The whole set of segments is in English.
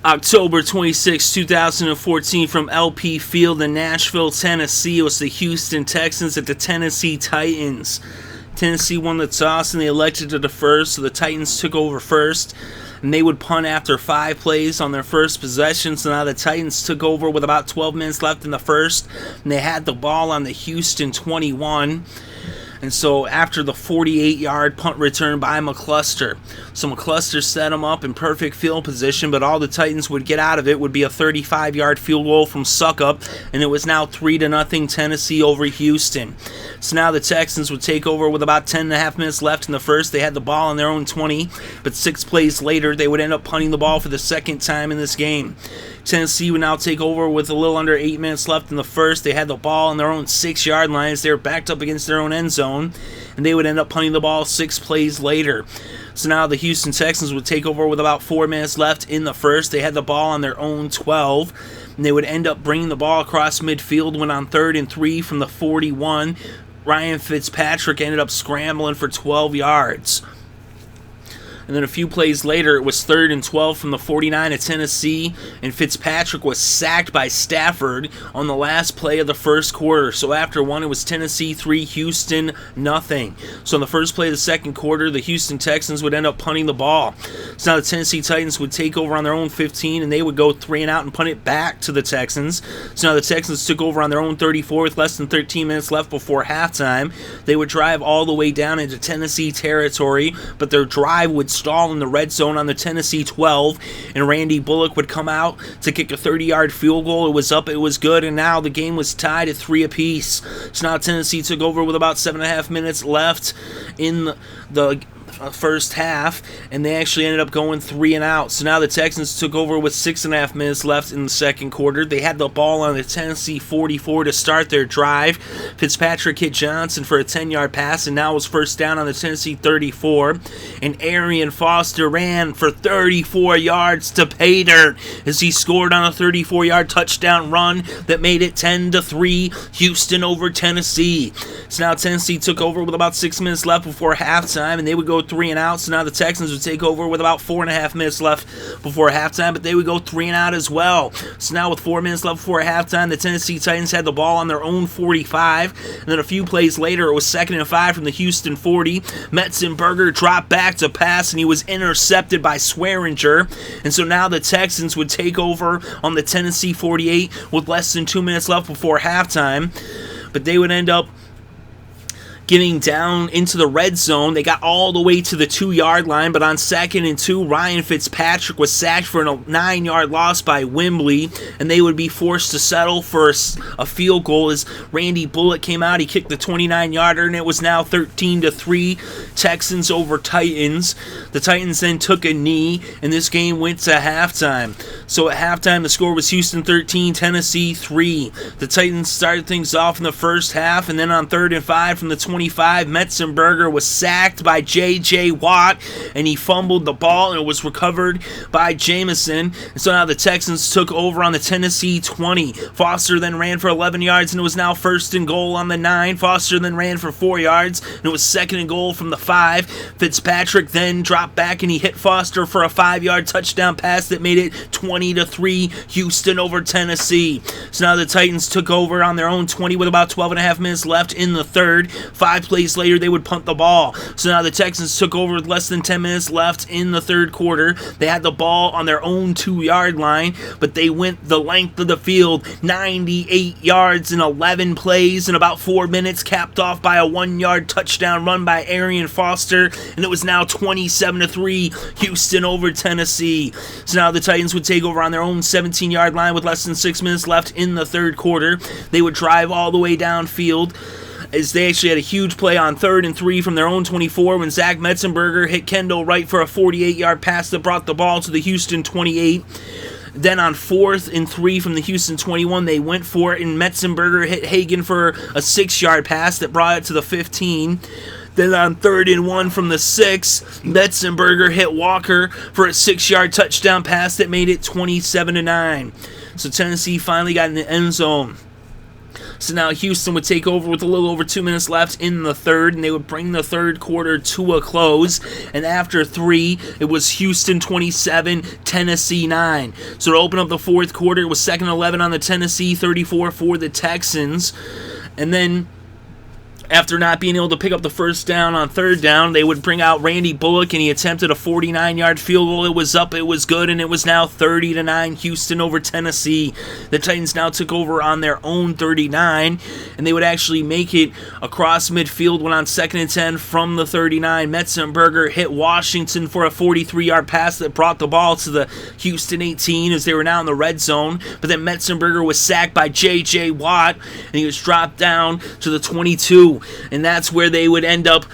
October 26, 2014, from LP Field in Nashville, Tennessee. It was the Houston Texans at the Tennessee Titans. Tennessee won the toss and they elected to defer, so the Titans took over first. And they would punt after 5 plays on their first possession. So now the Titans took over with about 12 minutes left in the first. And they had the ball on the Houston 21. And so after the 48-yard punt return by McCluster. So McCluster set him up in perfect field position, but all the Titans would get out of it would be a 35-yard field goal from Succop, and it was now 3-0 Tennessee over Houston. So now the Texans would take over with about 10.5 minutes left in the first. They had the ball on their own 20, but 6 plays later, they would end up punting the ball for the second time in this game. Tennessee would now take over with a little under 8 minutes left in the first. They had the ball on their own 6-yard line as they were backed up against their own end zone, and they would end up punting the ball 6 plays later. So now the Houston Texans would take over with about 4 minutes left in the first. They had the ball on their own 12, and they would end up bringing the ball across midfield when on 3rd and 3 from the 41. Ryan Fitzpatrick ended up scrambling for 12 yards. And then a few plays later, it was 3rd and 12 from the 49 of Tennessee, and Fitzpatrick was sacked by Stafford on the last play of the first quarter. So after one, it was Tennessee 3, Houston nothing. So in the first play of the second quarter, the Houston Texans would end up punting the ball. So now the Tennessee Titans would take over on their own 15, and they would go 3 and out and punt it back to the Texans. So now the Texans took over on their own 34 with less than 13 minutes left before halftime. They would drive all the way down into Tennessee territory, but their drive would stall in the red zone on the Tennessee 12, and Randy Bullock would come out to kick a 30-yard field goal. It was up, it was good, and now the game was tied at 3 apiece. So now Tennessee took over with about 7.5 minutes left in the first half, and they actually ended up going 3 and out. So now the Texans took over with 6.5 minutes left in the second quarter. They had the ball on the Tennessee 44 to start their drive. Fitzpatrick hit Johnson for a 10-yard pass, and now it was first down on the Tennessee 34. And Arian Foster ran for 34 yards to pay dirt as he scored on a 34-yard touchdown run that made it 10-3, Houston over Tennessee. So now Tennessee took over with about 6 minutes left before halftime, and they would go 3 and out. So now the Texans would take over with about 4.5 minutes left before halftime, but they would go 3 and out as well. So now with 4 minutes left before halftime, the Tennessee Titans had the ball on their own 45, and then a few plays later, it was 2nd and 5 from the Houston 40. Mettenberger dropped back to pass, and he was intercepted by Swearinger, and so now the Texans would take over on the Tennessee 48 with less than 2 minutes left before halftime, but they would end up getting down into the red zone. They got all the way to the 2-yard line, but on 2nd and 2, Ryan Fitzpatrick was sacked for a 9-yard loss by Wembley, and they would be forced to settle for a field goal as Randy Bullock came out. He kicked the 29-yarder, and it was now 13-3, Texans over Titans. The Titans then took a knee, and this game went to halftime. So at halftime, the score was Houston 13, Tennessee 3. The Titans started things off in the first half, and then on 3rd and 5 from the 25, Mettenberger was sacked by J.J. Watt, and he fumbled the ball, and it was recovered by Jamison. And so now the Texans took over on the Tennessee 20. Foster then ran for 11 yards, and it was now 1st and goal on the 9. Foster then ran for 4 yards, and it was 2nd and goal from the 5. Fitzpatrick then dropped back, and he hit Foster for a 5-yard touchdown pass that made it 20-3, Houston over Tennessee. So now the Titans took over on their own 20 with about 12.5 minutes left in the third. 5 plays later, they would punt the ball. So now the Texans took over with less than 10 minutes left in the third quarter. They had the ball on their own 2-yard line, but they went the length of the field, 98 yards in 11 plays in about 4 minutes, capped off by a 1-yard touchdown run by Arian Foster, and it was now 27-3, Houston over Tennessee. So now the Titans would take over on their own 17-yard line with less than 6 minutes left in the third quarter. They would drive all the way downfield, as they actually had a huge play on 3rd and 3 from their own 24 when Zach Mettenberger hit Kendall Wright for a 48-yard pass that brought the ball to the Houston 28. Then on 4th and 3 from the Houston 21, they went for it, and Mettenberger hit Hagan for a 6-yard pass that brought it to the 15. Then on 3rd and 1 from the 6, Mettenberger hit Walker for a 6-yard touchdown pass that made it 27-9. So Tennessee finally got in the end zone. So now Houston would take over with a little over 2 minutes left in the third, and they would bring the third quarter to a close. And after 3, it was Houston 27, Tennessee 9. So to open up the fourth quarter, it was 2nd and 11 on the Tennessee, 34 for the Texans. And then after not being able to pick up the first down on third down, they would bring out Randy Bullock, and he attempted a 49-yard field goal. It was up, it was good, and it was now 30-9, Houston over Tennessee. The Titans now took over on their own 39, and they would actually make it across midfield when on 2nd and 10 from the 39. Mettenberger hit Washington for a 43-yard pass that brought the ball to the Houston 18 as they were now in the red zone. But then Mettenberger was sacked by J.J. Watt, and he was dropped down to the 22. And that's where they would end up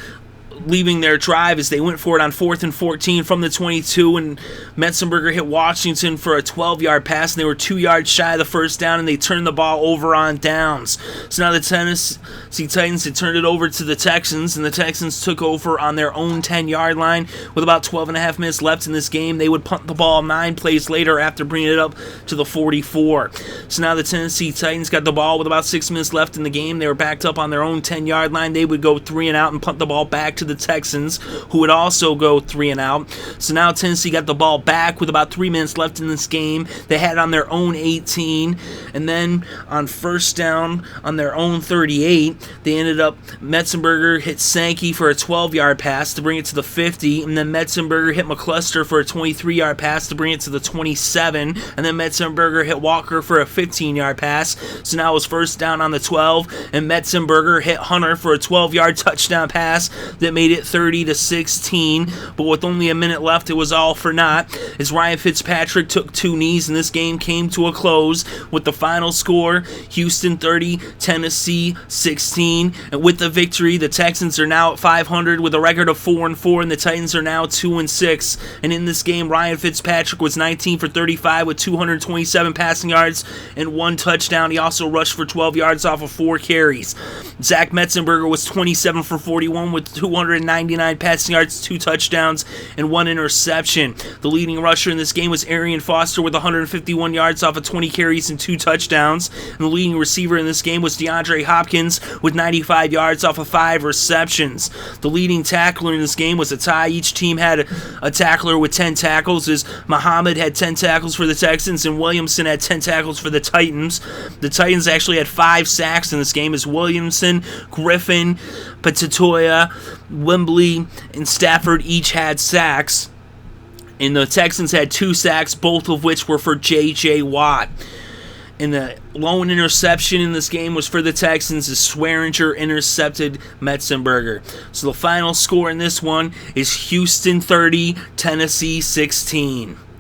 leaving their drive as they went for it on 4th and 14 from the 22, and Mettenberger hit Washington for a 12-yard pass, and they were 2 yards shy of the first down, and they turned the ball over on downs. So now the Tennessee Titans had turned it over to the Texans, and the Texans took over on their own 10-yard line with about 12 and a half minutes left in this game. They would punt the ball 9 plays later after bringing it up to the 44. So now the Tennessee Titans got the ball with about 6 minutes left in the game. They were backed up on their own 10-yard line. They would go 3 and out and punt the ball back to the Texans, who would also go 3 and out. So now Tennessee got the ball back with about 3 minutes left in this game. They had it on their own 18, and then on first down on their own 38, they ended up, Mettenberger hit Sankey for a 12-yard pass to bring it to the 50, and then Mettenberger hit McCluster for a 23-yard pass to bring it to the 27, and then Mettenberger hit Walker for a 15-yard pass. So now it was first down on the 12, and Mettenberger hit Hunter for a 12-yard touchdown pass that made it 30-16, but with only a minute left, it was all for naught as Ryan Fitzpatrick took 2 knees, and this game came to a close with the final score, Houston 30, Tennessee 16. And with the victory, the Texans are now at 500 with a record of 4-4, and the Titans are now 2-6. And in this game, Ryan Fitzpatrick was 19 for 35 with 227 passing yards and 1 touchdown. He also rushed for 12 yards off of 4 carries. Zach Mettenberger was 27 for 41 with 299 passing yards, 2 touchdowns, and 1 interception. The leading rusher in this game was Arian Foster with 151 yards off of 20 carries and 2 touchdowns. And the leading receiver in this game was DeAndre Hopkins with 95 yards off of 5 receptions. The leading tackler in this game was a tie. Each team had a tackler with 10 tackles, as Muhammad had 10 tackles for the Texans and Williamson had 10 tackles for the Titans. The Titans actually had 5 sacks in this game, as Williamson, Griffin, Patatoya, Wembley, and Stafford each had sacks. And the Texans had 2 sacks, both of which were for J.J. Watt. And the lone interception in this game was for the Texans, as Swearinger intercepted Mettenberger. So the final score in this one is Houston 30, Tennessee 16.